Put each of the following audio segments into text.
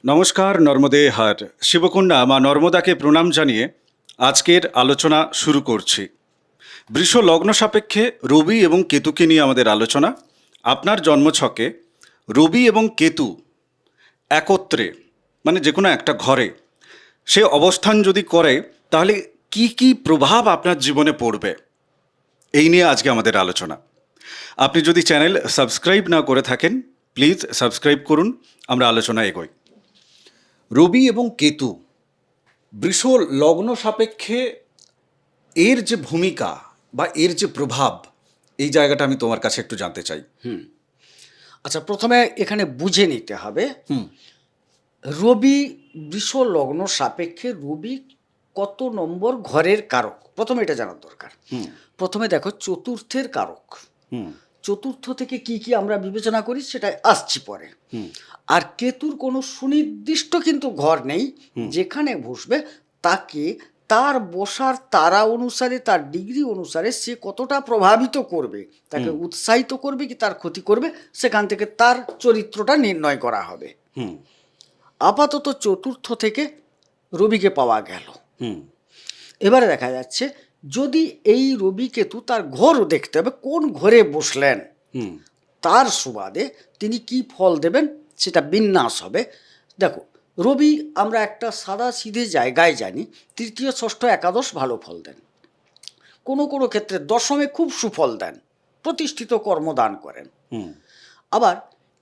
নমস্কার, নর্মদে হার শিবকন্যা মা নর্মদাকে প্রণাম জানিয়ে আজকের আলোচনা শুরু করছি। বৃষ লগ্ন সাপেক্ষে রবি এবং কেতুকে নিয়ে আমাদের আলোচনা। আপনার জন্মছকে রবি এবং কেতু একত্রে, মানে যে কোনো একটা ঘরে সে অবস্থান যদি করে, তাহলে কি কি প্রভাব আপনার জীবনে পড়বে, এই নিয়ে আজকে আমাদের আলোচনা। আপনি যদি চ্যানেল সাবস্ক্রাইব না করে থাকেন, প্লিজ সাবস্ক্রাইব করুন। আমরা আলোচনা এগোই। রবি এবং কেতু বৃষ লগ্ন সাপেক্ষে এর যে ভূমিকা বা এর যে প্রভাব, এই জায়গাটা আমি তোমার কাছে একটু জানতে চাই। আচ্ছা, প্রথমে এখানে বুঝে নিতে হবে হুম রবি বৃষ লগ্ন সাপেক্ষে রবি কত নম্বর ঘরের কারক, প্রথমে এটা জানার দরকার। হুম প্রথমে দেখো চতুর্থের কারক। হুম চতুর্থ থেকে কি কি আমরা বিবেচনা করি সেটা আসছি পরে। হুম আর কেতুর কোনো সুনির্দিষ্ট কিন্তু ঘর নেই, যেখানে বসবে তাকে তার বসার তারা অনুসারে, তার ডিগ্রি অনুসারে সে কতটা প্রভাবিত করবে, তাকে উৎসাহিত করবে কি তার ক্ষতি করবে, সেখান থেকে তার চরিত্রটা নির্ণয় করা হবে। হুম আপাতত চতুর্থ থেকে রবিকে পাওয়া গেল। হুম এবারে দেখা যাচ্ছে যদি এই রবি কেতু, তার ঘরও দেখতে হবে কোন ঘরে বসলেন, হুম তার সুবাদে তিনি কি ফল দেবেন সেটা বিন্যাস হবে। দেখো, রবি আমরা একটা সাদা সিধে জায়গায় জানি তৃতীয় ষষ্ঠ একাদশ ভালো ফল দেন, কোনো কোনো ক্ষেত্রে দশমে খুব সুফল দেন, প্রতিষ্ঠিত কর্মদান করেন। হুম আবার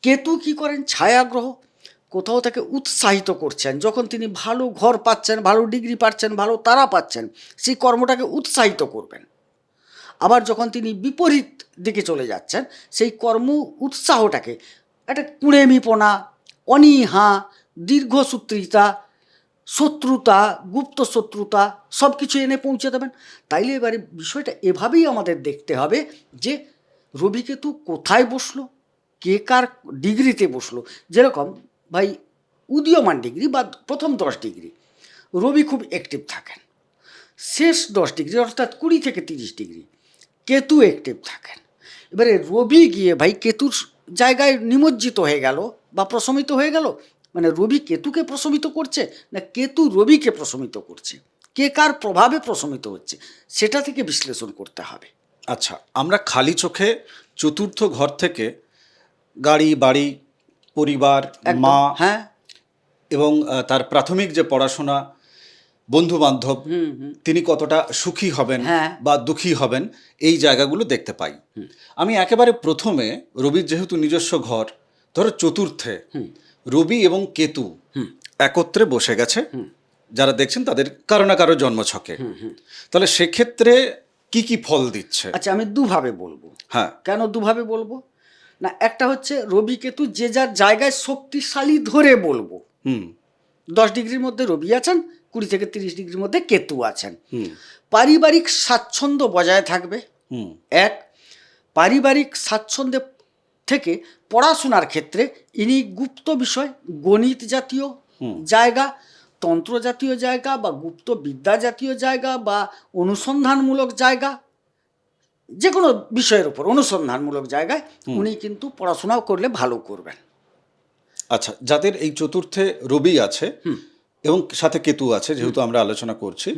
কেতু কি করেন, ছায়াগ্রহ, কোথাও তাকে উৎসাহিত করছেন, যখন তিনি ভালো ঘর পাচ্ছেন, ভালো ডিগ্রি পাচ্ছেন, ভালো তারা পাচ্ছেন, সেই কর্মটাকে উৎসাহিত করবেন। আবার যখন তিনি বিপরীত দিকে চলে যাচ্ছেন, সেই কর্ম উৎসাহটাকে একটা কুঁড়েমিপনা, অনীহা, দীর্ঘসূত্রিতা, শত্রুতা, গুপ্ত শত্রুতা সব কিছু এনে পৌঁছে দেবেন। তাইলে এবারে বিষয়টা এভাবেই আমাদের দেখতে হবে যে রবিকেতু কোথায় বসলো, কে কার ডিগ্রিতে বসলো। যেরকম ভাই উদীয়মান ডিগ্রি বা প্রথম 10 ডিগ্রি রবি খুব অ্যাক্টিভ থাকেন, শেষ 10 ডিগ্রি অর্থাৎ 20 থেকে 30 ডিগ্রি কেতু অ্যাক্টিভ থাকেন। এবারে রবি গিয়ে ভাই কেতুর জায়গায় নিমজ্জিত হয়ে গেল বা প্রশমিত হয়ে গেল, মানে রবি কেতুকে প্রশমিত করছে না কেতু রবিকে প্রশমিত করছে, কে কার প্রভাবে প্রশমিত হচ্ছে, সেটা থেকে বিশ্লেষণ করতে হবে। আচ্ছা, আমরা খালি চোখে চতুর্থ ঘর থেকে গাড়ি বাড়ি, পরিবার, একদম, মা হ্যাঁ, এবং তার প্রাথমিক যে পড়াশোনা, বন্ধু বান্ধব, তিনি কতটা সুখী হবেন হ্যাঁ। বা দুঃখী হবেন, এই জায়গাগুলো দেখতে পাই। আমি একেবারে প্রথমে রবির যেহেতু নিজস্ব ঘর, ধরো চতুর্থে রবি এবং কেতু একত্রে বসে গেছে, যারা দেখছেন তাদের কারো না কারো জন্মছকে, তাহলে সেক্ষেত্রে কি কি ফল দিচ্ছে? আচ্ছা, আমি দুভাবে বলবো। হ্যাঁ। কেন দুভাবে বলবো না, একটা হচ্ছে রবি কেতু যে যার জায়গায় শক্তিশালী ধরে বলবো। হুম 10 ডিগ্রির মধ্যে রবি আছেন, 20 থেকে 30 ডিগ্রির মধ্যে কেতু আছেন। পারিবারিক স্বাচ্ছন্দ্য বজায় থাকবে। হুম এক, পারিবারিক স্বাচ্ছন্দ্য থেকে পড়াশোনার ক্ষেত্রে ইনি গুপ্ত বিষয়, গণিত জাতীয় জায়গা, তন্ত্র জাতীয় জায়গা বা গুপ্ত বিদ্যা জাতীয় জায়গা বা অনুসন্ধানমূলক জায়গা, যে কোনো বিষয়ের উপর অনুসন্ধানমূলক জায়গায় উনি কিন্তু পড়াশোনাও করলে ভালো করবেন। আচ্ছা, যাদের এই চতুর্থে রবি আছে এবং সাথে কেতু আছে, যেহেতু আমরা আলোচনা করছি,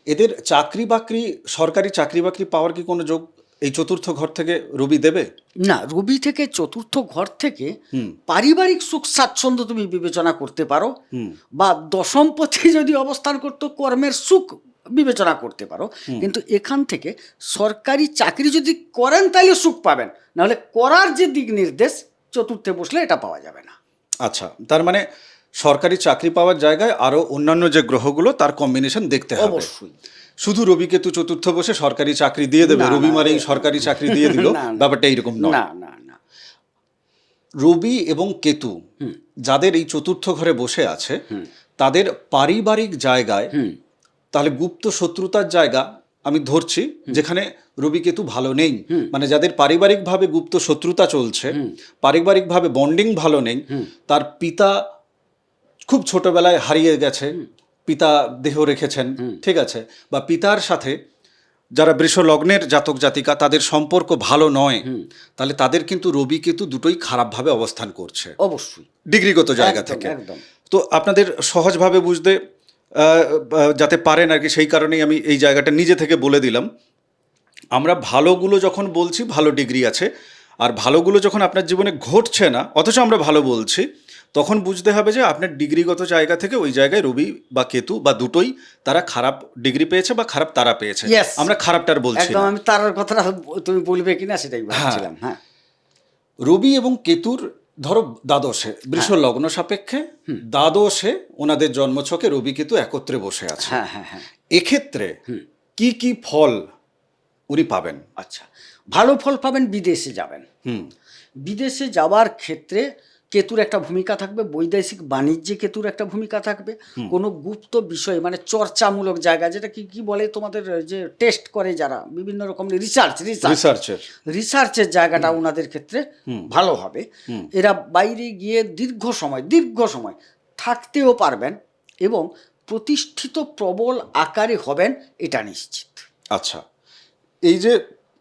এদের চাকরি বাকরি, সরকারি চাকরি বাকরি পাওয়ার কি কোনো যোগ এই চতুর্থ ঘর থেকে রবি দেবে? না, রবি থেকে চতুর্থ ঘর থেকে পারিবারিক সুখ স্বাচ্ছন্দ্য তুমি বিবেচনা করতে পারো, বা দশমপতি যদি অবস্থান করতো কর্মের সুখ বিবেচনা করতে পারো। কিন্তু এখান থেকে সরকারি চাকরি যদি করেন তাহলে সুখ পাবেন, নাহলে করার যে দিক নির্দেশ চতুর্থে বসলে এটা পাওয়া যাবে না। আচ্ছা, তার মানে সরকারি চাকরি পাওয়ার জায়গায় আরো অন্যান্য যে গ্রহগুলো তার কম্বিনেশন দেখতে হবে। অবশ্যই। শুধু রবি কেতু চতুর্থ বসে সরকারি চাকরি দিয়ে দেবে, না, রবি না, মারেই সরকারি চাকরি দিয়ে দিল, না, না, ব্যাপারটা এইরকম নয়। না না না রবি এবং কেতু যাদের এই চতুর্থ ঘরে বসে আছে, তাদের পারিবারিক জায়গায় তাহলে গুপ্ত শত্রুতার জায়গা আমি ধরছি, যেখানে রবি কেতু ভালো নেই, মানে যাদের পারিবারিকভাবে গুপ্ত শত্রুতা চলছে, পারিবারিকভাবে বন্ডিং ভালো নেই, তার পিতা খুব ছোটবেলায় হারিয়ে গেছে, পিতা দেহ রেখেছেন, ঠিক আছে, বা পিতার সাথে যারা বৃষ লগ্নের জাতক জাতিকা তাদের সম্পর্ক ভালো নয়, তাহলে তাদের কিন্তু রবি কেতু দুটোই খারাপভাবে অবস্থান করছে অবশ্যই ডিগ্রিগত জায়গা একদম, থেকে। একদম। তো আপনাদের সহজভাবে বুঝতে যাতে পারেন আর কি, সেই কারণেই আমি এই জায়গাটা নিজে থেকে বলে দিলাম। আমরা ভালোগুলো যখন বলছি ভালো ডিগ্রি আছে, আর ভালোগুলো যখন আপনার জীবনে ঘটছে না অথচ আমরা ভালো বলছি, তখন বুঝতে হবে যে আপনার ডিগ্রিগত জায়গা থেকে ওই জায়গায় রবি বা কেতু বা দুটোই তারা খারাপ ডিগ্রি পেয়েছে বা খারাপ তারা পেয়েছে। Yes. আমরা খারাপটার বলছি একদম, না। আমি তার কথাটা তুমি বলবে কিনা সেটাই ভাবছিলাম। হ্যাঁ, রবি এবং কেতুর ধরো দ্বাদশে, বৃষ লগ্ন সাপেক্ষে দ্বাদশে ওনাদের জন্মছকে রবি কেতু একত্রে বসে আছে। হ্যাঁ, হ্যাঁ, হ্যাঁ। এক্ষেত্রে কি কি ফল উনি পাবেন? আচ্ছা, ভালো ফল পাবেন, বিদেশে যাবেন। হুম বিদেশে যাওয়ার ক্ষেত্রে কেতুর একটা ভূমিকা থাকবে, বৈদেশিক বাণিজ্যে কেতুর একটা ভূমিকা থাকবে, কোনো গুপ্ত বিষয় মানে চর্চামূলক জায়গা, যেটা কি কি বলে তোমাদের যে টেস্ট করে যারা বিভিন্ন রকম রিসার্চের রিসার্চের জায়গাটা ওনাদের ক্ষেত্রে ভালো হবে। এরা বাইরে গিয়ে দীর্ঘ সময় থাকতেও পারবেন এবং প্রতিষ্ঠিত প্রবল আকারে হবেন, এটা নিশ্চিত। আচ্ছা, এই যে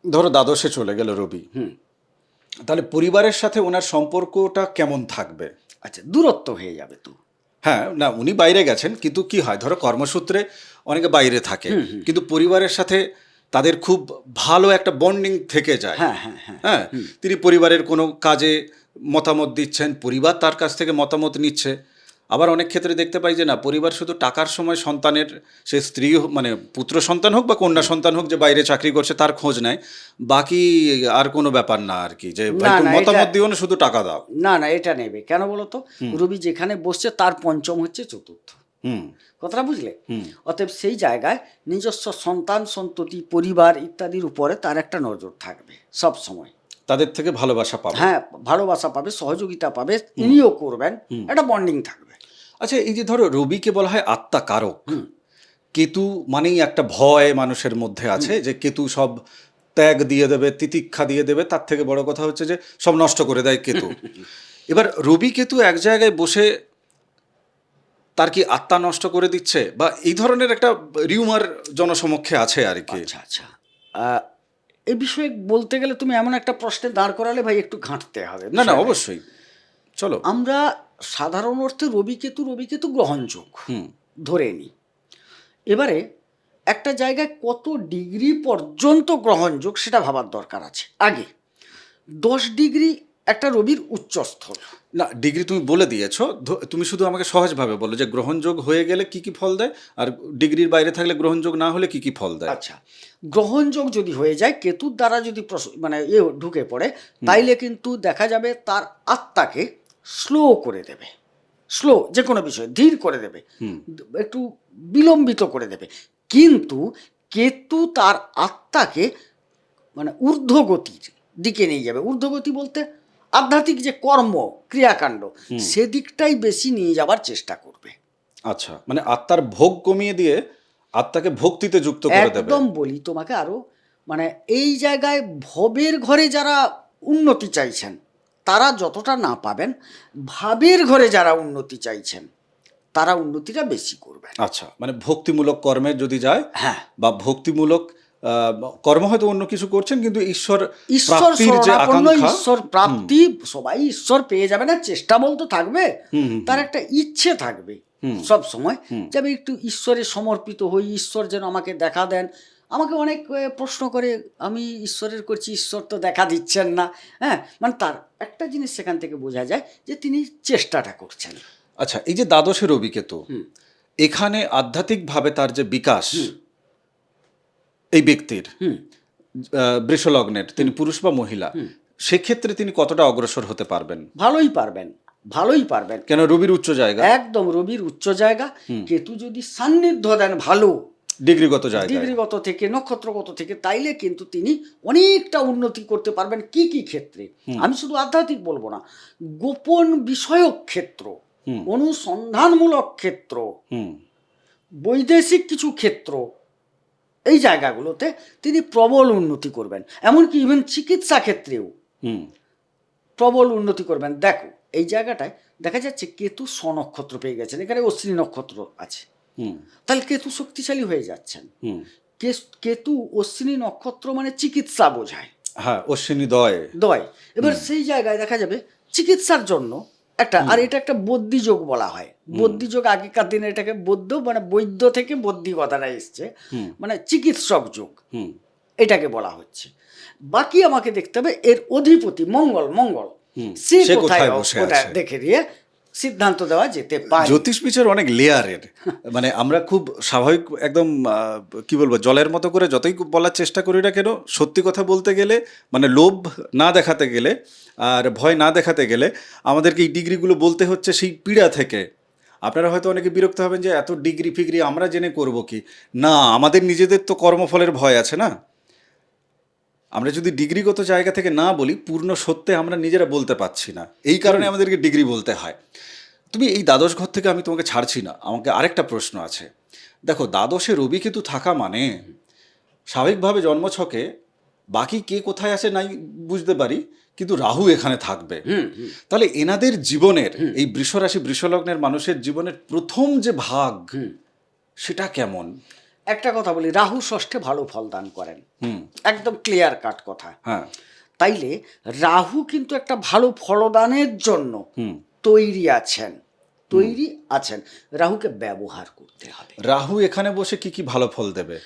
ধরো দ্বাদশে চলে গেল রবি, তাহলে পরিবারের সাথে ওনার সম্পর্কটা কেমন থাকবে? আচ্ছা, দূরত্ব হয়ে যাবে তো। হ্যাঁ, না উনি বাইরে গেছেন, কিন্তু কি হয় ধরো কর্মসূত্রে অনেকে বাইরে থাকে, কিন্তু পরিবারের সাথে তাদের খুব ভালো একটা বন্ডিং থেকে যায়। হ্যাঁ, হ্যাঁ, হ্যাঁ। হ্যাঁ, তিনি পরিবারের কোনো কাজে মতামত দিচ্ছেন, পরিবার তার কাছ থেকে মতামত নিচ্ছে। আবার অনেক ক্ষেত্রে দেখতে পাই যে না, পরিবার শুধু টাকার সময় সন্তানের, সে স্ত্রী মানে পুত্র সন্তান হোক বা কন্যা সন্তান হোক যে বাইরে চাকরি করছে তার খোঁজ নেয়, বাকি আর কোনো ব্যাপার না আর কি, যে ভাই তুমি মতামত দিও না, শুধু টাকা দাও। না, এটা নেবে কেন বলো তো? রবি যেখানে বসছে তার পঞ্চম হচ্ছে চতুর্থ। কথাটা বুঝলে? অতএব সেই জায়গায় নিজস্ব সন্তান সন্ততি পরিবার ইত্যাদির উপরে তার একটা নজর থাকবে সব সময়। তাদের থেকে ভালোবাসা পাবে। হ্যাঁ, ভালোবাসা পাবে, সহযোগিতা পাবে, ইনিও করবেন, একটা বন্ডিং থাকবে। আচ্ছা, এই যে ধরো রবিকে বলা হয় আত্মাকারক, কেতু মানেই একটা ভয় মানুষের মধ্যে আছে যে কেতু সব ত্যাগ দিয়ে দেবে, তিতিক্ষা দিয়ে দেবে, তার থেকে বড় কথা হচ্ছে যে সব নষ্ট করে দেয় কেতু। এবার রবি কেতু এক জায়গায় বসে তার কি আত্মা নষ্ট করে দিচ্ছে, বা এই ধরনের একটা রিউমার জনসমক্ষে আছে আর কি। আচ্ছা আচ্ছা, এই বিষয়ে বলতে গেলে তুমি এমন একটা প্রশ্নে দাঁড় করালে ভাই, একটু ঘাঁটতে হবে। না না, অবশ্যই, চলো। আমরা সাধারণ অর্থে রবি কেতু গ্রহণযোগ ধরে নিই। এবারে একটা জায়গায় কত ডিগ্রি পর্যন্ত গ্রহণযোগ সেটা ভাবার দরকার আছে। আগে 10 ডিগ্রি একটা রবির উচ্চস্থল। না, ডিগ্রি তুমি বলে দিয়েছো, তুমি শুধু আমাকে সহজভাবে বলো যে গ্রহণযোগ হয়ে গেলে কি কি ফল দেয়, আর ডিগ্রির বাইরে থাকলে গ্রহণযোগ না হলে কি কি ফল দেয়। আচ্ছা, গ্রহণযোগ যদি হয়ে যায়, কেতুর দ্বারা যদি মানে ঢুকে পড়ে, তাইলে কিন্তু দেখা যাবে তার আত্মাকে স্লো করে দেবে। স্লো যে কোনো বিষয় ধীর করে দেবে, একটু বিলম্বিত করে দেবে। কিন্তু কেতু তার আত্মাকে মানে ঊর্ধ্বগতির দিকে নিয়ে যাবে। ঊর্ধ্বগতি বলতে আধ্যাত্মিক যে কর্ম ক্রিয়াকাণ্ড, সেদিকটাই বেশি নিয়ে যাবার চেষ্টা করবে। আচ্ছা, মানে আত্মার ভোগ কমিয়ে দিয়ে আত্মাকে ভক্তিতে যুক্ত করে দেবে। একদম বলি তোমাকে আরো, মানে এই জায়গায় ভবের ঘরে যারা উন্নতি চাইছেন তারা যতটা না পাবেন, ভাবের ঘরে যারা উন্নতি চাইছেন তারা উন্নতিটা বেশি করবেন। আচ্ছা, মানে ভক্তিমূলক কর্মে যদি যায়, হ্যাঁ, বা ভক্তিমূলক কর্ম হয়তো অন্য কিছু করছেন, কিন্তু ঈশ্বর ঈশ্বর প্রাপ্তির যে শরণাপন্ন, আকাঙ্ক্ষা, ঈশ্বর প্রাপ্তি, সবাই ঈশ্বর পেয়ে যাবে না, চেষ্টা বলতে থাকবে, তার একটা ইচ্ছে থাকবে সব সময় যে আমি একটু ঈশ্বরে সমর্পিত হই, ঈশ্বর যেন আমাকে দেখা দেন। আমাকে অনেক প্রশ্ন করে, আমি ঈশ্বরের করছি, ঈশ্বর তো দেখা দিচ্ছেন না। হ্যাঁ, মানে তার একটা জিনিস সেখান থেকে বোঝা যায় যে তিনি চেষ্টাটা করছেন। আচ্ছা, এই যে দ্বাদশে রবি কেতু, এখানে আধ্যাত্মিকভাবে তার যে বিকাশ, এই ব্যক্তির বৃষ লগ্নের, তিনি পুরুষ বা মহিলা, সেক্ষেত্রে তিনি কতটা অগ্রসর হতে পারবেন? ভালোই পারবেন, ভালোই পারবেন। কেন? রবির উচ্চ জায়গা। একদম, রবির উচ্চ জায়গা। কেতু যদি সান্নিধ্য দেন ভালো ডিগ্রিগত জায়গা, ডিগ্রিগত থেকে, নক্ষত্রগত থেকে, তাইলে কিন্তু তিনি অনেকটা উন্নতি করতে পারবেন। কি কি ক্ষেত্রে? আমি শুধু আধ্যাত্মিক বলবো না, গোপন বিষয়ক ক্ষেত্র, অনুসন্ধানমূলক ক্ষেত্র, বৈদেশিক কিছু ক্ষেত্র, এই জায়গাগুলোতে তিনি প্রবল উন্নতি করবেন। এমনকি ইভেন চিকিৎসা ক্ষেত্রেও প্রবল উন্নতি করবেন। দেখো এই জায়গাটায় দেখা যাচ্ছে কেতু স্বনক্ষত্র পেয়ে গেছেন, এখানে অশ্বিনী নক্ষত্র আছে, তাহলে কেতু শক্তিশালী হয়ে যাচ্ছেন। কেতু অশ্বিনী নক্ষত্র মানে চিকিৎসা বোঝায়। হ্যাঁ, অশ্বিনী দয়। এবার সেই জায়গায় দেখা যাবে চিকিৎসার জন্য একটা, আর এটা একটা বদ্যি যোগ বলা হয়। বদ্যি যোগ আগেকার দিনে এটাকে বৌদ্ধ মানে বৈদ্য থেকে বদ্যি কথাটা এসছে, মানে চিকিৎসক যোগ হুম এটাকে বলা হচ্ছে। বাকি আমাকে দেখতে হবে এর অধিপতি মঙ্গল, মঙ্গল সে সে কোথায় কোথায় বসে ওটা আছে? দেখে দিয়ে সিদ্ধান্ত দেওয়া যেতে পারে। জ্যোতিষ বিচার অনেক লেয়ারের, মানে আমরা খুব স্বাভাবিক একদম কি বলবো, জলের মতো করে যতই বলার চেষ্টা করি না কেন, সত্যি কথা বলতে গেলে মানে লোভ না দেখাতে গেলে আর ভয় না দেখাতে গেলে আমাদেরকে এই ডিগ্রিগুলো বলতে হচ্ছে সেই পীড়া থেকে। আপনারা হয়তো অনেকে বিরক্ত হবেন যে এত ডিগ্রি ফিগ্রি আমরা জেনে করব কি। না, আমাদের নিজেদের তো কর্মফলের ভয় আছে না। আমরা যদি ডিগ্রিগত জায়গা থেকে না বলি, পূর্ণ সত্যে আমরা নিজেরা বলতে পারছি না, এই কারণে আমাদেরকে ডিগ্রি বলতে হয়। তুমি এই দ্বাদশ ঘর থেকে আমি তোমাকে ছাড়ছি না, আমাকে আরেকটা প্রশ্ন আছে। দেখো, দ্বাদশে রবি কেতু থাকা মানে স্বাভাবিকভাবে জন্মছকে বাকি কে কোথায় আছে নাই বুঝতে পারি, কিন্তু রাহু এখানে থাকবে। তাহলে এনাদের জীবনের এই বৃষরাশি বৃষলগ্নের মানুষের জীবনের প্রথম যে ভাগ সেটা কেমন? একটা কথা বলি, রাহু ষষ্ঠে ভালো ফল দান করেন, হুম একদম ক্লিয়ার কাট কথা। হ্যাঁ তাইলে রাহু কিন্তু একটা ভালো ফলদানের জন্য হুম তৈরি আছেন, তৈরি আছেন। রাহুকে ব্যবহার করতে হবে। রাহু এখানে বসে কি কি ভালো ফল দেবে?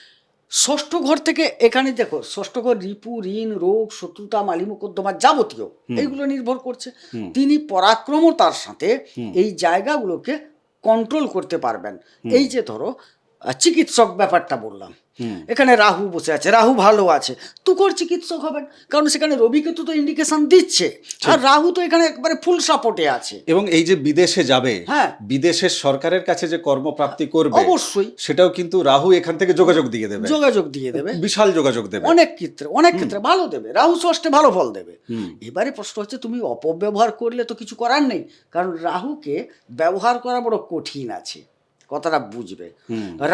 ষষ্ঠ ঘর থেকে এখানে দেখো, ষষ্ঠ ঘর রিপু, ঋণ, রোগ, শত্রুতা, মালি মোকদ্দমা যাবতীয় এইগুলো নির্ভর করছে। তিনি পরাক্রমতার সাথে এই জায়গাগুলোকে কন্ট্রোল করতে পারবেন। এই যে ধরো চিকিৎসক ব্যাপারটা বললাম, এখানে রাহু বসে আছে, রাহু ভালো আছে, তুকর চিকিৎসক হবেন, কারণ সেখানে রবি কেতু তো ইন্ডিকেশন দিচ্ছে, আর রাহু তো এখানে একবারে ফুল সাপোর্টে আছে। এবং এই যে বিদেশে যাবে, হ্যাঁ, বিদেশের সরকারের কাছে যে কর্মপ্রাপ্তি করবে, অবশ্যই সেটাও কিন্তু রাহু এখান থেকে যোগাযোগ দিয়ে দেবে, যোগাযোগ দিয়ে দেবে, বিশাল যোগাযোগ দেবে, অনেক ক্ষেত্রে ভালো দেবে। রাহু ষষ্ঠে ভালো ফল দেবে। এবারে প্রশ্ন হচ্ছে, তুমি অপব্যবহার করলে তো কিছু করার নেই, কারণ রাহুকে ব্যবহার করা বড় কঠিন আছে, কথাটা বুঝবে।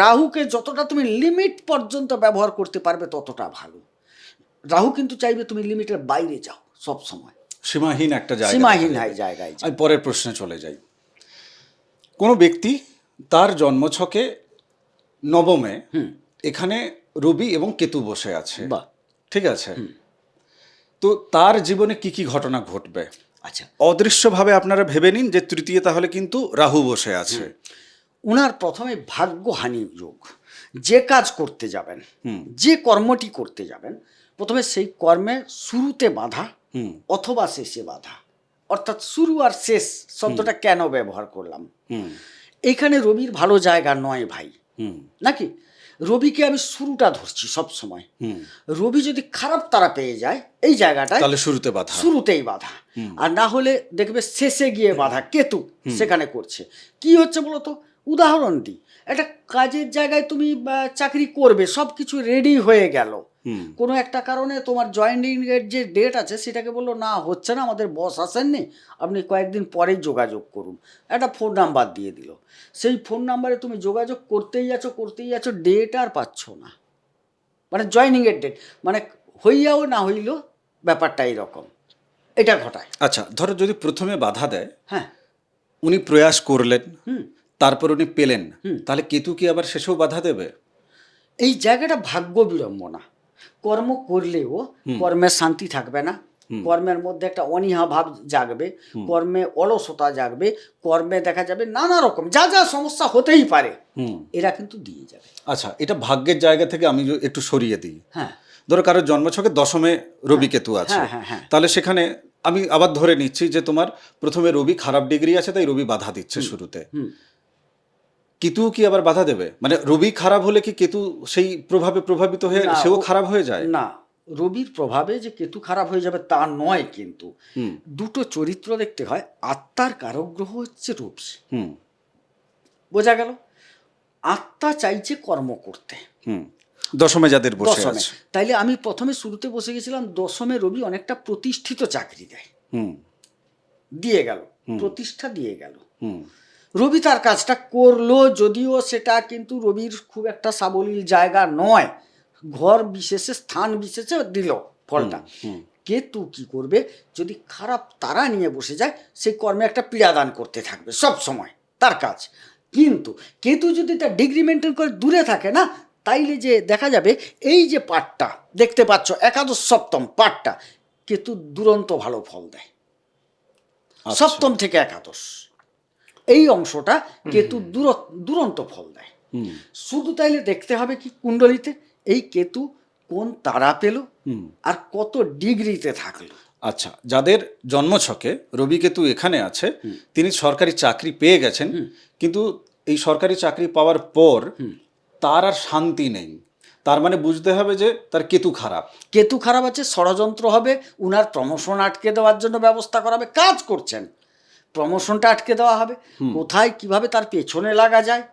রাহুকে যতটা তুমি লিমিট পর্যন্ত ব্যবহার করতে পারবে ততটা ভালো। রাহু কিন্তু চাইবে তুমি লিমিটের বাইরে যাও সব সময়, সীমাহীন একটা জায়গা, সীমাহীন জায়গায় যাও। আমি পরের প্রশ্নে চলে যাই। কোনো ব্যক্তি তার জন্মছকে নবমে এখানে রবি এবং কেতু বসে আছে, বাহ, ঠিক আছে, তো তার জীবনে কি কি ঘটনা ঘটবে? আচ্ছা, অদৃশ্যভাবে আপনারা ভেবে নিন যে তৃতীয় তাহলে কিন্তু রাহু বসে আছে। ওনার প্রথমে ভাগ্যহানি যোগ। যে কাজ করতে যাবেন, যে কর্মটি করতে যাবেন, প্রথমে সেই কর্মে শুরুতে বাধা অথবা শেষে বাধা, অর্থাৎ শুরু আর শেষ শব্দটা কেন ব্যবহার করলাম, এখানে রবির ভালো জায়গা নয় ভাই, নাকি? রবিকে আমি শুরুটা ধরছি সব সময়। রবি যদি খারাপ তারা পেয়ে যায় এই জায়গাটায়, তাহলে শুরুতে বাধা, শুরুতেই বাধা, আর না হলে দেখবে শেষে গিয়ে বাধা কেতু সেখানে করছে। কি হচ্ছে বলতো, উদাহরণ দিই, একটা কাজের জায়গায় তুমি চাকরি করবে, সব কিছু রেডি হয়ে গেল, কোনো একটা কারণে তোমার জয়েনিং এর যে ডেট আছে সেটাকে বললো না হচ্ছে না, আমাদের বস আসেননি, আপনি কয়েকদিন পরেই যোগাযোগ করুন, একটা ফোন নাম্বার দিয়ে দিল, সেই ফোন নাম্বারে তুমি যোগাযোগ করতেই আছো, ডেট আর পাচ্ছ না, মানে জয়েনিং এর ডেট, মানে হইয়াও না হইল, ব্যাপারটা এইরকম, এটা ঘটায়। আচ্ছা, ধরো যদি প্রথমে বাধা দেয়, হ্যাঁ, উনি প্রয়াস করলেন, তারপর উনি পেলেন, তাহলে কেতু কি আবার শেষেও বাধা দেবে? এই জায়গাটা ভাগ্য বিড়ম্বনা। কর্ম করলেও কর্মের শান্তি থাকবে না, কর্মের মধ্যে একটা অনীহা ভাব জাগবে, কর্মে অলসতা জাগবে, কর্মে দেখা যাবে নানা রকম যা যা সমস্যা হতেই পারে, এরা কিন্তু দিয়ে যাবে। আচ্ছা, এটা ভাগ্যের জায়গা থেকে আমি একটু সরিয়ে দিই। হ্যাঁ, ধরো কারোর জন্মছকে দশমে রবি কেতু আছে, তাহলে সেখানে আমি আবার ধরে নিচ্ছি যে তোমার প্রথমে রবি খারাপ ডিগ্রি আছে, তাই রবি বাধা দিচ্ছে শুরুতে, কেতু কি আবার বাধা দেবে? মানে রবি খারাপ হলে কি কেতু সেই প্রভাবে প্রভাবিত হয়ে সেও খারাপ হয়ে যায়? না, রবির প্রভাবে যে কেতু খারাপ হয়ে যাবে তা নয়, কিন্তু দুটো চরিত্র দেখতে হয়। আত্মার কারক গ্রহ হচ্ছে রবি, বোঝা গেল? আত্মা চাইছে কর্ম করতে, দশমে যাদের বসে আছে, তাইলে আমি প্রথমে শুরুতে বসে গেছিলাম, দশমে রবি অনেকটা প্রতিষ্ঠিত চাকরি দেয়, দিয়ে গেল, প্রতিষ্ঠা দিয়ে গেল। রবি তার কাজটা করলো, যদিও সেটা কিন্তু রবির খুব একটা সাবলীল জায়গা নয়, ঘর বিশেষে স্থান বিশেষে দিল ফলটা। কেতু কি করবে, যদি খারাপ তারা নিয়ে বসে যায়, সেই কর্মে একটা পীড়াদান করতে থাকবে সব সময়, তার কাজ। কিন্তু কেতু যদি তার ডিগ্রি মেনটেন করে দূরে থাকে না, তাইলে যে দেখা যাবে এই যে পাঠটা দেখতে পাচ্ছ, একাদশ সপ্তম পাঠটা, কেতু দুরন্ত ভালো ফল দেয়। সপ্তম থেকে একাদশ এই অংশটা কেতু দুরন্ত ফল দেয়। শুধু তাইলে দেখতে হবে কি কুণ্ডলিতে এই কেতু কোন তারা পেল আর কত ডিগ্রিতে থাকলো। আচ্ছা, যাদের জন্মছকে রবি কেতু এখানে আছে তিনি সরকারি চাকরি পেয়ে গেছেন, কিন্তু এই সরকারি চাকরি পাওয়ার পর তার আর শান্তি নেই, তার মানে বুঝতে হবে যে তার কেতু খারাপ। কেতু খারাপ আছে, ষড়যন্ত্র হবে, উনার প্রমোশন আটকে দেওয়ার জন্য ব্যবস্থা করা হবে। কাজ করছেন, প্রমোশনটা আটকে দেওয়া হবে, কোথায় কিভাবে তার পেছনে লাগা যায়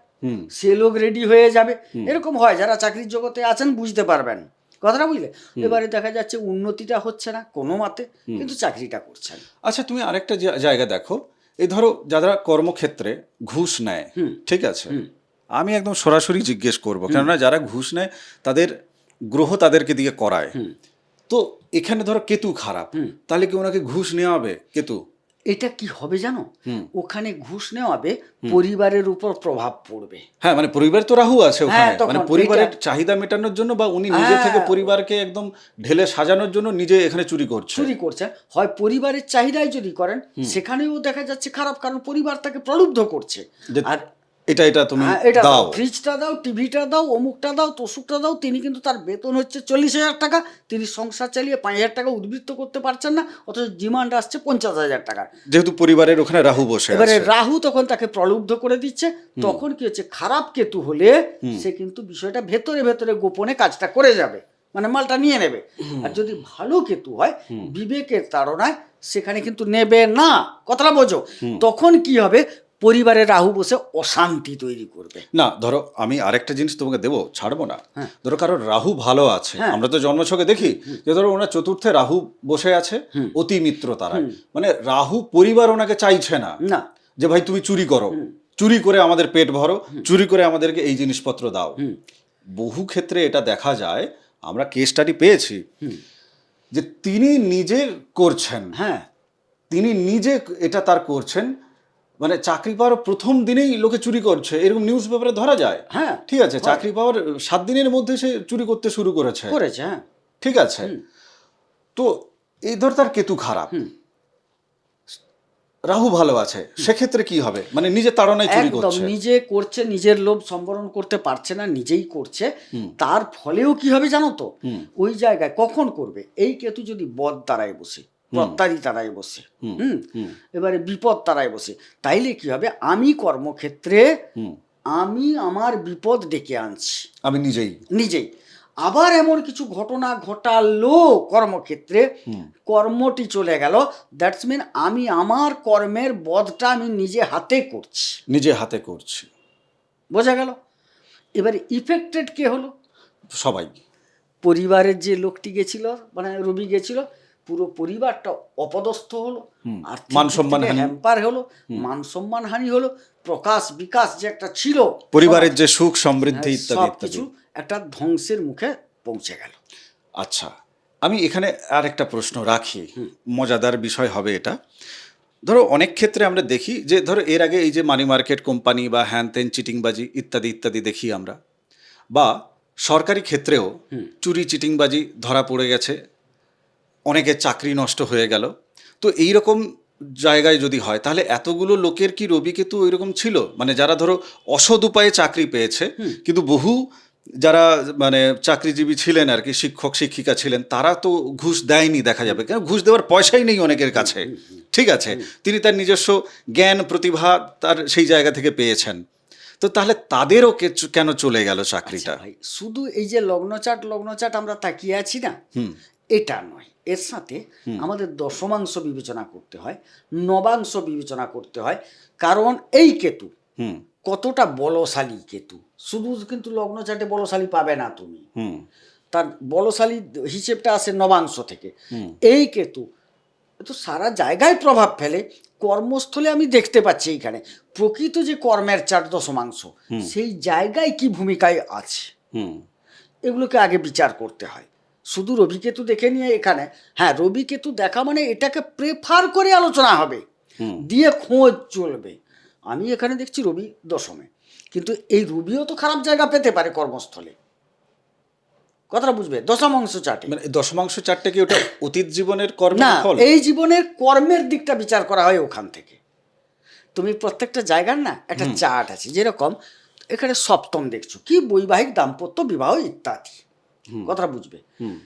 সে লোক রেডি হয়ে যাবে। এরকম হয়, যারা চাকরির জগতে আছেন বুঝতে পারবেন কথাটা, বুঝলে? এবারে দেখা যাচ্ছে উন্নতিটা হচ্ছে না কোনো মতে, কিন্তু চাকরিটা করছেন। আচ্ছা, তুমি আরেকটা জায়গা দেখো, এই ধরো যারা কর্মক্ষেত্রে ঘুষ নেয়, ঠিক আছে, আমি একদম সরাসরি জিজ্ঞেস করব, কেননা যারা ঘুষ নেয় তাদের গ্রহ তাদেরকে দিয়ে করায়, তো এখানে ধরো কেতু খারাপ, তাহলে কি ওনাকে ঘুষ নেওয়া হবে কেতু? এটা কি হবে জানো, ওখানে ঘুষ নেওয়াবে, পরিবারের উপর প্রভাব পড়বে। হ্যাঁ, মানে পরিবার তো রাহু আছে ওখানে, মানে পরিবারের চাহিদা মেটানোর জন্য, বা উনি নিজে থেকে পরিবারকে একদম ঢেলে সাজানোর জন্য নিজে এখানে চুরি করছেন। হয় পরিবারের চাহিদাই যদি করেন, সেখানেও দেখা যাচ্ছে খারাপ, কারণ পরিবার তাকে প্রলুব্ধ করছে। আর এটা তুমি দাও, ফ্রিজটা দাও, টিভিটা দাও, অমুকটা দাও, তসুকটা দাও। তিনি কিন্তু তার বেতন হচ্ছে 40,000 টাকা, তিনি সংসার চালিয়ে 5,000 টাকা উদ্বৃত্ত করতে পারছেন না, অথচ ডিমান্ড আসছে 50,000 টাকা, যেহেতু পরিবারের ওখানে রাহু বসে আছে। এবারে রাহু তখন তাকে প্রলুব্ধ করে দিচ্ছে। তখন কি হচ্ছে, খারাপ কেতু হলে সে কিন্তু বিষয়টা ভেতরে ভেতরে গোপনে কাজটা করে যাবে, মানে মালটা নিয়ে নেবে। আর যদি ভালো কেতু হয়, বিবেকের তাড়নায় সেখানে কিন্তু নেবে না, কথাটা বোঝো। তখন কি হবে, পরিবারে রাহু বসে অশান্তি তৈরি করবে। না, ধরো আমি আরেকটা জিনিস তোমাকে দেবো, ছাড়বো না। ধরো কারোর রাহু ভালো আছে, আমরা তো জন্মছকে দেখি যে ধরো ওনার চতুর্থে রাহু বসে আছে, অতি মিত্র তারা, মানে রাহু পরিবার ওনাকে চাইছে না যে ভাই তুমি চুরি করো, চুরি করে আমাদের পেট ভরো, চুরি করে আমাদেরকে এই জিনিসপত্র দাও। বহু ক্ষেত্রে এটা দেখা যায়, আমরা কেস স্টাডি পেয়েছি যে তিনি নিজে করছেন, তিনি নিজে এটা তার করছেন, মানে চাকরি পাওয়ার প্রথম দিনেই লোকে চুরি করছে, এরকম নিউজ পেপারে ধরা যায়। ঠিক আছে, চাকরি পাওয়ার 7 দিনের মধ্যে সে চুরি করতে শুরু করেছে। ঠিক আছে, তো এই ধর তার কেতু খারাপ, রাহু ভালো আছে, সেক্ষেত্রে কি হবে? মানে নিজে তাড়নায় চুরি করছে, নিজে করছে, নিজের লোভ সম্বরণ করতে পারছে না, নিজেই করছে। তার ফলেও কি হবে জানো তো, ওই জায়গায় কখন করবে, এই কেতু যদি বদ তারায় বসে, প্রত্যারী তারাই বসে, এবারে বিপদ তারাই বসে, তাইলে কি হবে, আমি কর্মক্ষেত্রে আমি আমার বিপদ ডেকে আনছি, আমি নিজেই। আবার এমন কিছু ঘটনা ঘটালো কর্মক্ষেত্রে, কর্মটি চলে গেল, দ্যাটস মিন আমি আমার কর্মের বধটা আমি নিজে হাতে করছি। বোঝা গেল? এবারে ইফেক্টেড কে হলো? সবাই। পরিবারের যে লোকটি গেছিল, মানে রবি গেছিল, পুরো পরিবারটা অপদস্থ হলো, মান সম্মান হ্যাম্পার হলো, মান সম্মান হানি হলো, প্রকাশ বিকাশ যে একটা ছিল, পরিবারের যে সুখ সমৃদ্ধি ইত্যাদি কিছু একটা ধ্বংসের মুখে পৌঁছে গেল। আচ্ছা, আমি এখানে আর একটা প্রশ্ন রাখি, মজাদার বিষয় হবে এটা। ধরো অনেক ক্ষেত্রে আমরা দেখি যে ধরো এর আগে এই যে মানি মার্কেট কোম্পানি বা হ্যান ত্যান চিটিংবাজি ইত্যাদি ইত্যাদি দেখি আমরা, বা সরকারি ক্ষেত্রেও চুরি চিটিংবাজি ধরা পড়ে গেছে, অনেকের চাকরি নষ্ট হয়ে গেল। তো এই রকম জায়গায় যদি হয়, তাহলে এতগুলো লোকের কি রবি কেতু ওইরকম ছিল? মানে যারা ধরো অসৎ উপায়ে চাকরি পেয়েছে, কিন্তু বহু যারা মানে চাকরিজীবী ছিলেন আর কি, শিক্ষক শিক্ষিকা ছিলেন, তারা তো ঘুষ দেয়নি দেখা যাবে, কেন ঘুষ দেওয়ার পয়সাই নেই অনেকের কাছে। ঠিক আছে, তিনি তার নিজস্ব জ্ঞান প্রতিভা তার সেই জায়গা থেকে পেয়েছেন, তো তাহলে তাদেরও কেন চলে গেল চাকরিটা? ভাই, শুধু এই যে লগ্নচাট আমরা তাকিয়ে আছি না, এটা নয়, এর সাথে আমাদের দশমাংশ বিবেচনা করতে হয়, নবাংশ বিবেচনা করতে হয়। কারণ এই কেতু কতটা বলশালী কেতু, শুধু কিন্তু লগ্নচাটে বলশালী পাবে না তুমি, তার বলশালী হিসেবটা আসে নবাংশ থেকে। এই কেতু তো সারা জায়গায় প্রভাব ফেলে, কর্মস্থলে আমি দেখতে পাচ্ছি এইখানে প্রকৃত যে কর্মের চার দশমাংশ, সেই জায়গায় কি ভূমিকায় আছে, এগুলোকে আগে বিচার করতে হয়। শুধু রবিকেতু দেখে নিয়ে এখানে, রবিকেতু দেখা মানে এটাকে প্রেফার করে আলোচনা হবে, দিয়ে খোঁজ চলবে। আমি এখানে দেখছি রবি দশমে, কিন্তু এই রবিও তো খারাপ জায়গা পেতে পারে কর্মস্থলে। কথাটা বুঝবে, দশমাংশ চাটে। মানে দশমাংশ চারটে কি ওটা অতীত জীবনের কর্মের না, ফল? এই জীবনের কর্মের দিকটা বিচার করা হয় ওখান থেকে। তুমি প্রত্যেকটা জায়গার না একটা চার্ট আছে, যেরকম এখানে সপ্তম দেখছো কি বৈবাহিক দাম্পত্য বিবাহ ইত্যাদি, কথাটা বুঝবে। হুম,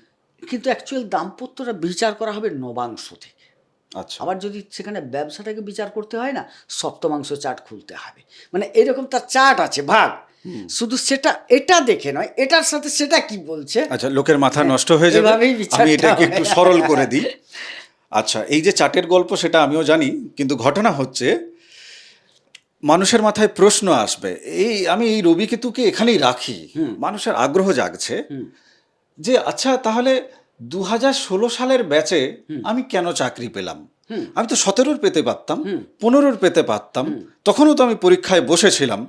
কিন্তু অ্যাকচুয়াল দাম্পত্যটা বিচার করা হবে নবাংশ থেকে। আচ্ছা। আবার যদি সেখানে ব্যবসাটাকে বিচার করতে হয় না, সপ্তমাংশ চার্ট খুলতে হবে। মানে এরকম তার চার্ট আছে ভাগ, শুধু সেটা এটা দেখে নয়, এটার সাথে সেটা কি বলছে। আচ্ছা, লোকের মাথা নষ্ট হয়ে যাবে, এভাবেই বিচারটা আমি এটাকে একটু হয়। সরল করে দিই। আচ্ছা, এই যে চাটের গল্প সেটা আমিও জানি, কিন্তু ঘটনা হচ্ছে মানুষের মাথায় প্রশ্ন আসবে, আমি এই রবি কেতুকে এখানেই রাখি, মানুষের আগ্রহ জাগছে যে আচ্ছা তাহলে 2016 সালের ব্যাচে আমি কেন চাকরি পেলাম? আমি তো 17-র পেতে পারতাম, 15-র পেতে পারতাম, তখনও তো আমি পরীক্ষায় বসেছিলাম,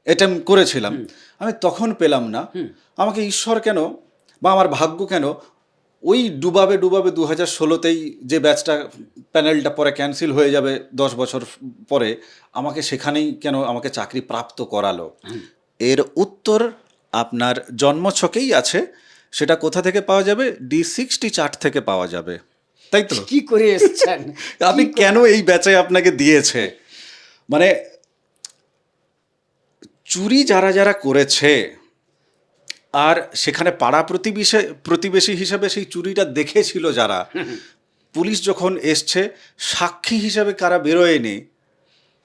অ্যাটেম্প করেছিলাম, আমি তখন পেলাম না। আমাকে ঈশ্বর কেন বা আমার ভাগ্য কেন ওই ডুবাবে 2016তেই যে ব্যাচটা প্যানেলটা পরে ক্যান্সেল হয়ে যাবে 10 বছর পরে, আমাকে সেখানেই কেন আমাকে চাকরি প্রাপ্ত করালো? এর উত্তর আপনার জন্মছকেই আছে। সেটা কোথা থেকে পাওয়া যাবে? D60 চার্ট থেকে পাওয়া যাবে, তাই তো? কি করে এসছেন? আপনি কেন এই ব্যাচে আপনাকে দিয়েছে? মানে চুরি যারা যারা করেছে আর সেখানে পাড়া প্রতিবেশী হিসাবে সেই চুরিটা দেখেছিল যারা, পুলিশ যখন এসছে সাক্ষী হিসাবে কারা বেরোয়নি,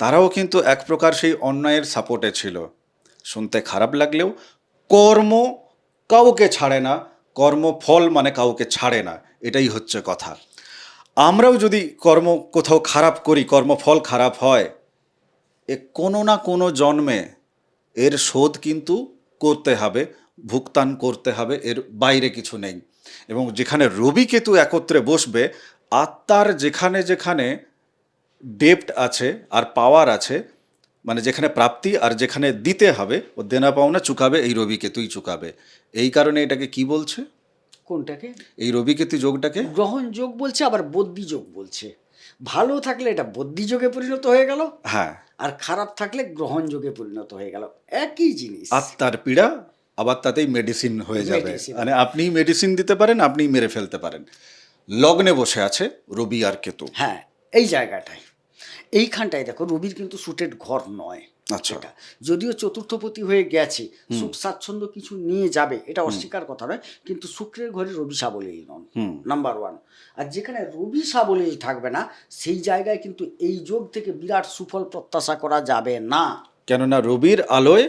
তারাও কিন্তু এক প্রকার সেই অন্যায়ের সাপোর্টে ছিল। শুনতে খারাপ লাগলেও কর্ম কাউকে ছাড়ে না, কর্মফল মানে কাউকে ছাড়ে না, এটাই হচ্ছে কথা। আমরাও যদি কর্ম কোথাও খারাপ করি, কর্মফল খারাপ হয়, এ কোনো না কোনো জন্মে এর শোধ কিন্তু করতে হবে, ভুগতান করতে হবে, এর বাইরে কিছু নেই। এবং যেখানে রবি কেতু একত্রে বসবে, আত্মার যেখানে যেখানে ডেপ্ট আছে আর পাওয়ার আছে, মানে যেখানে প্রাপ্তি আর যেখানে দিতে হবে, ও দেনা পাওনা চুকাবে, এই রবি কেতুই চুকাবে। এই কারণে এটাকে কি বলছে, কোনটাকে? এই রবি কেতু যোগটাকে গ্রহণ যোগ বলছে, আবার বদ্যি যোগ বলছে। ভালো থাকলে এটা বদ্যি যোগে পরিণত হয়ে গেল, হ্যাঁ, আর খারাপ থাকলে গ্রহণ যোগে পরিণত হয়ে গেল, একই জিনিস। আত্মার পীড়া আবার তাতেই মেডিসিন হয়ে যাবে। Medicine। মানে আপনিই মেডিসিন দিতে পারেন, আপনিই মেরে ফেলতে পারেন। লগ্নে বসে আছে রবি আর কেতু। হ্যাঁ, এই জায়গাটায় এইখানটায় দেখো, রবির কিন্তু সুটেড ঘর নয়। আচ্ছা। এটা যদিও চতুর্থপতি হয়ে গেছে, সুখ স্বাচ্ছন্দ্য কিছু নিয়ে যাবে, এটা অস্বীকার কথা নয়, কিন্তু শুক্রের ঘরে রবি সাবলীল নন, নাম্বার ওয়ান। আর যেখানে রবি সাবলীল থাকবে না, সেই জায়গায় কিন্তু এই যোগ থেকে বিরাট সুফল প্রত্যাশা করা যাবে না। কেননা রবির আলোয়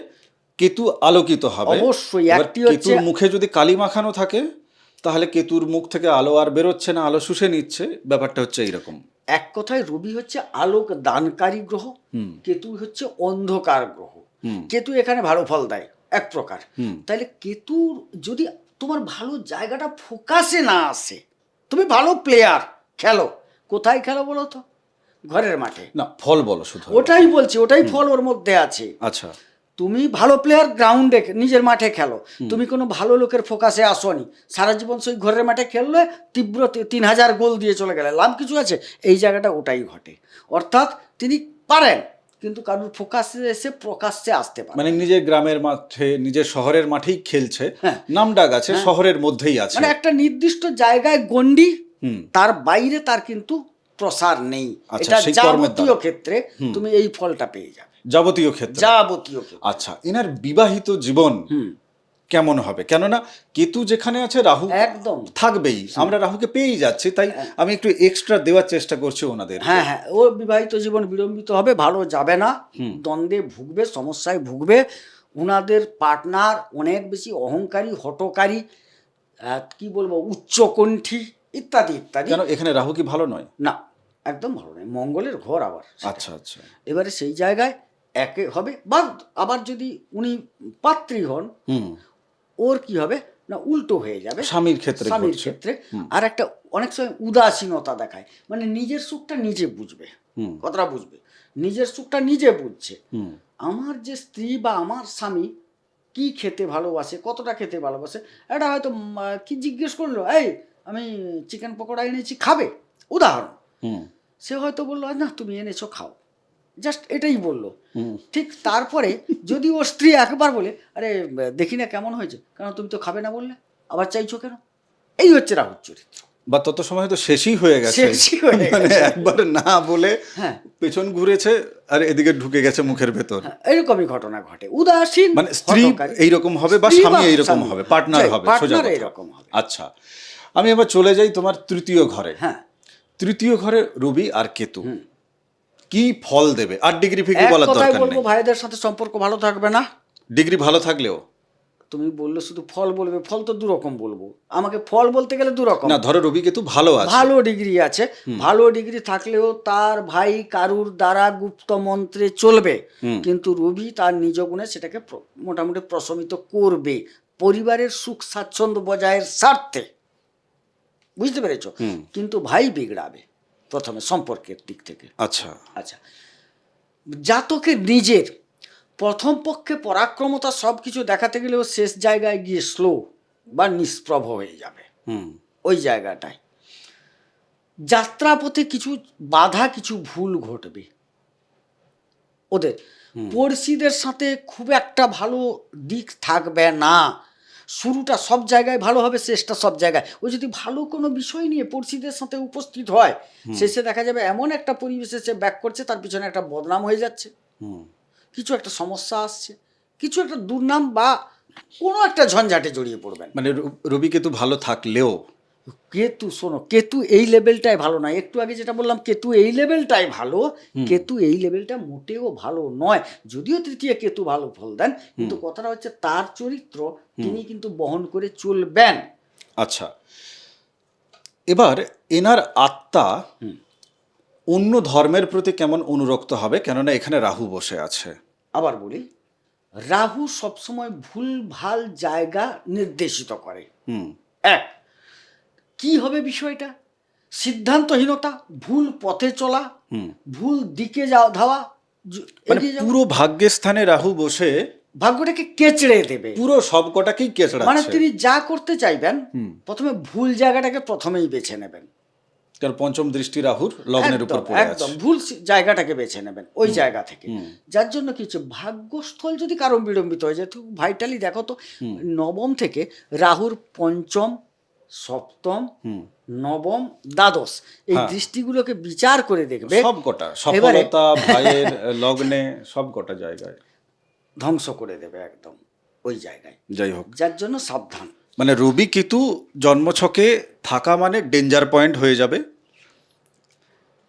কেতু আলোকিত হবে। অবশ্যই। এবার একটি হচ্ছে কেতুর মুখে যদি কালি মাখানো থাকে, তাহলে কেতুর মুখ থেকে আলো আর বেরোচ্ছে না, আলো শুষে নিচ্ছে, ব্যাপারটা হচ্ছে এইরকম। এক কথায় রবি হচ্ছে আলোক দানকারী গ্রহ, কেতু হচ্ছে অন্ধকার গ্রহ। কেতু এখানে ভালো ফল দেয় এক প্রকার। তাহলে কেতুর যদি তোমার ভালো জায়গাটা ফোকাসে না আসে, তুমি ভালো প্লেয়ার খেলো, কোথায় খেলো বলো তো? ঘরের মাঠে। না, ফল বলো শুধু। ওটাই বলছি, ওটাই ফল ওর মধ্যে আছে। আচ্ছা, তুমি ভালো প্লেয়ার গ্রাউন্ডে নিজের মাঠে খেলো, তুমি কোনো ভালো লোকের ফোকাসে আসোনি, সারা জীবন সেই ঘরের মাঠে খেললে, তীব্র 3000 গোল দিয়ে চলে গেলে, লাভ কিছু আছে? এই জায়গাটা ওটাই ঘটে। অর্থাৎ তিনি পারেন, কিন্তু কারোর ফোকাসে এসে প্রকাশ্যে আসতে পারে। মানে নিজের গ্রামের মাঠে, নিজের শহরের মাঠেই খেলছে, হ্যাঁ। নামডাক আছে, শহরের মধ্যেই আছে। মানে একটা নির্দিষ্ট জায়গায় গণ্ডি, তার বাইরে তার কিন্তু প্রসার নেই। আচ্ছা, এটা সেই কর্মের যাবতীয় দ্বারা। ক্ষেত্রে তুমি এই ফলটা পেয়ে যাবে, যাবতীয় ক্ষেত্রে। যাবতীয় ক্ষেত্রে। আচ্ছা, এনার বিবাহিত জীবন কেমন হবে? কেননা কেতু যেখানে আছে রাহু একদম থাকবেই, আমরা রাহুকে পেয়েই যাচ্ছি, তাই আমি একটু এক্সট্রা দেওয়ার চেষ্টা করছি ওনাদের। হ্যাঁ হ্যাঁ, ও বিবাহিত জীবন বিড়ম্বিত হবে, ভালো যাবে না, দ্বন্দ্বে ভুগবে, সমস্যায় ভুগবে। ওনাদের পার্টনার অনেক বেশি অহংকারী, হঠকারী, কি বলবো, উচ্চকণ্ঠী ইত্যাদি ইত্যাদি। কেন এখানে রাহু কি ভালো নয়? না, একদম ভালো নয়, মঙ্গলের ঘর আবার সেটা। আচ্ছা আচ্ছা। এবারে সেই জায়গায় একে হবে, বা আবার যদি উনি পাত্রী হন, ওর কি হবে না, উল্টো হয়ে যাবে স্বামীর ক্ষেত্রে স্বামীর ঘটছে। ক্ষেত্রে। আর একটা অনেক সময় উদাসীনতা দেখায়, মানে নিজের সুখটা নিজে বুঝবে, কথাটা বুঝবে, নিজের সুখটা নিজে বুঝছে। আমার যে স্ত্রী বা আমার স্বামী কি খেতে ভালোবাসে, কতটা খেতে ভালোবাসে, এটা হয়তো কি জিজ্ঞেস করলো, এই আমি চিকেন পকোড়া এনেছি, খাবে? উদাহরণ। সে হয়তো বললো, না তুমি এনেছো, খাও, জাস্ট এটাই বললো। ঠিক তারপরে যদি ওর স্ত্রী একবার বলে, আরে দেখি না কেমন হয়েছে, কারণ তুমি তো খাবে না বললে, আবার চাইছো কেন? এই হচ্ছে রাহুর চরিত্র। বা তত সময় তো শেষই হয়ে গেছে, শেষই হয়ে মানে গেছে। একবার না বলে হ্যাঁ। পেছন ঘুরেছে আর এদিকে ঢুকে গেছে মুখের ভেতর। হ্যাঁ, এরকমই ঘটনা ঘটে। উদাসীন, মানে স্ত্রী হঠকারী। এইরকম হবে বা স্ত্রী স্বামী এইরকম স্বামী হবে, পার্টনার যাই, হবে, সোজা পার্টনার কথা। এইরকম হবে। আচ্ছা, আমি এবার চলে যাই তোমার তৃতীয় ঘরে। হ্যাঁ, তৃতীয় ঘরে রবি আর কেতু কি ফল দেবে? আর ডিগ্রি ফিগ্রি এক বলার কথায় দরকার বলবো, নেই, ভাইদের সাথে সম্পর্ক ভালো থাকবে না। ডিগ্রি ভালো থাকলেও। তুমি বললে শুধু ফল বলবে, ফল তো দুরকম বলবো, আমাকে ফল বলতে গেলে দুরকম। না, ধরো রবি কেতু ভালো আছে, ভালো ডিগ্রি আছে, ভালো ডিগ্রি থাকলেও তার ভাই কারুর দ্বারা গুপ্ত মন্ত্রে চলবে, কিন্তু রবি তার নিজ গুণে সেটাকে মোটামুটি প্রশমিত করবে পরিবারের সুখ স্বাচ্ছন্দ্য বজায়ের স্বার্থে, বুঝতে পেরেছো? কিন্তু ভাই বিগড়াবে প্রথমে সম্পর্কের দিক থেকে। আচ্ছা, আচ্ছা, জাতকের নিজের প্রথম পক্ষে পরাক্রমতা সব কিছু দেখাতে গেলেও শেষ জায়গায় গিয়ে স্লো বা নিষ্প্রভ হয়ে যাবে। ওই জায়গাটায় যাত্রাপথে কিছু বাধা, কিছু ভুল ঘটবে ওদের। পড়শিদের সাথে খুব একটা ভালো দিক থাকবে না। শুরুটা সব জায়গায় ভালো হবে, শেষটা সব জায়গায়। ও যদি ভালো কোনো বিষয় নিয়ে পড়শিদের সাথে উপস্থিত হয়, শেষে দেখা যাবে এমন একটা পরিবেশে সে ব্যাক করছে, তার পিছনে একটা বদনাম হয়ে যাচ্ছে, কিছু একটা সমস্যা আসছে, কিছু একটা দুর্নাম বা কোনো একটা ঝঞ্ঝাটে জড়িয়ে পড়বেন। মানে রবি কেতু ভালো থাকলেও কেতু, শোনো, কেতু এই লেভেলটাই ভালো নয়। একটু আগে যেটা বললাম, কেতু এই লেভেলটাই ভালো, কেতু এই লেভেলটা মোটেও ভালো নয়। যদিও তৃতীয় কেতু ভালো ফল দেন, কিন্তু কথাটা হচ্ছে তার চরিত্র তিনি কিন্তু বহন করে চলবেন। আচ্ছা, এবার এনার আত্মা অন্য ধর্মের প্রতি কেমন অনুরক্ত হবে? কেননা এখানে রাহু বসে আছে। আবার বলি, রাহু সবসময় ভুল ভাল জায়গা নির্দেশিত করে। এক, কি হবে বিষয়টা? সিদ্ধান্তহীনতা, ভুল পথে চলা, ভুল দিকে ধাওয়া, মানে এগিয়ে যাওয়া। পুরো ভাগ্যের স্থানে রাহু বসে ভাগ্যটাকে কেচড়ে দেবে, পুরো সবকটাকেই মানে কেচড়াচ্ছে। তিনি যা করতে চাইবেন প্রথমে ভুল জায়গাটাকে প্রথমেই বেছে নেবেন। কারণ পঞ্চম দৃষ্টি রাহুর লগ্নের উপর পড়ে আছে। একদম ভুল জায়গাটাকে বেছে নেবেন ওই জায়গা থেকে। যার জন্য কিছু ভাগ্যস্থল যদি কারো বিড়ম্বিত হয়ে যায়, তো ভাইটালি দেখো তো, নবম থেকে রাহুর পঞ্চম, সপ্তম, নবম, দ্বাদশ এই দৃষ্টিগুলোকে বিচার করে দেখবে, সবকটা সফলতা ভাইয়ের লগ্নে সবকটা জায়গায় ধ্বংস করে দেবে একদম ওই জায়গায়। যাই হোক, যার জন্য সাবধান। মানে রবি কেতু জন্মছকে থাকা মানে ডেঞ্জার পয়েন্ট হয়ে যাবে।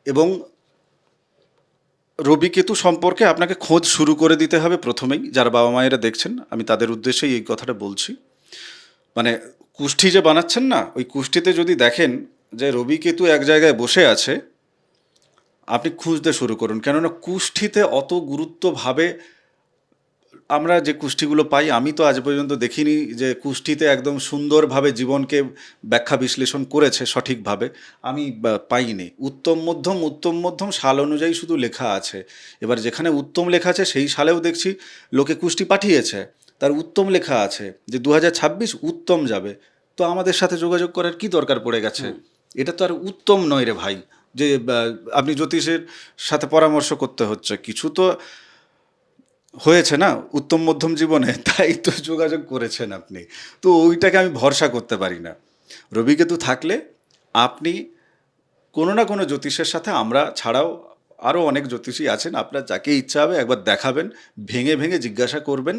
এবং রবি কেতু সম্পর্কে আপনাকে খোঁজ শুরু করে দিতে হবে প্রথমেই। যারা বাবা মায়েরা দেখছেন, আমি তাদের উদ্দেশ্যেই এই কথাটা বলছি। মানে কুষ্ঠি যে বানাচ্ছেন না, ওই কুষ্ঠিতে যদি দেখেন যে রবি কেতু এক জায়গায় বসে আছে, আপনি খুঁজতে শুরু করুন। কেননা কুষ্ঠিতে অত গুরুত্বভাবে আমরা যে কুষ্ঠিগুলো পাই, আমি তো আজ পর্যন্ত দেখিনি যে কুষ্ঠিতে একদম সুন্দরভাবে জীবনকে ব্যাখ্যা বিশ্লেষণ করেছে সঠিকভাবে, আমি পাইনি। উত্তম মধ্যম সাল অনুযায়ী শুধু লেখা আছে। এবার যেখানে উত্তম লেখা আছে সেই সালেও দেখছি লোকে কুষ্ঠি পাঠিয়েছে, তার উত্তম লেখা আছে যে 2026 উত্তম যাবে। তো আমাদের সাথে যোগাযোগ করার কি দরকার পড়ে গেছে? এটা তো আর উত্তম নয় রে ভাই, যে আপনি জ্যোতিষের সাথে পরামর্শ করতে হচ্ছে। কিছু তো হয়েছে না উত্তম মধ্যম জীবনে, তাই তো যোগাযোগ করেছেন আপনি। তো ওইটাকে আমি ভরসা করতে পারি না। রবি কেতু থাকলে আপনি কোনো না কোনো জ্যোতিষের সাথে, আমরা ছাড়াও আরও অনেক জ্যোতিষী আছেন, আপনার যাকে ইচ্ছা হবে একবার দেখাবেন, ভেঙে ভেঙে জিজ্ঞাসা করবেন,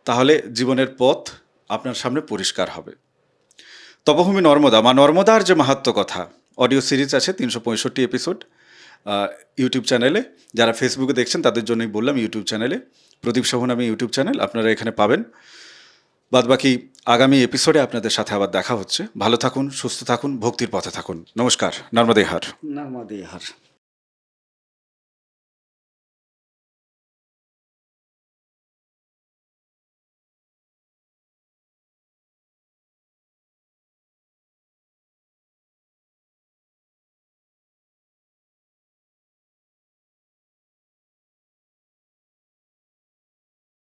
তাহলে জীবনের পথ আপনার সামনে পরিষ্কার হবে। তপভূমি নর্মদা, মা নর্মদার যে মাহাত্ম্য কথা, অডিও সিরিজ আছে 365 এপিসোড ইউটিউব চ্যানেলে। যারা ফেসবুকে দেখছেন তাদের জন্যই বললাম, ইউটিউব চ্যানেলে প্রদীপ শোভন নামে ইউটিউব চ্যানেল, আপনারা এখানে পাবেন। বাদবাকি আগামী এপিসোডে আপনাদের সাথে আবার দেখা হচ্ছে। ভালো থাকুন, সুস্থ থাকুন, ভক্তির পথে থাকুন। নমস্কার। নর্মদে হার। নর্মদে হার।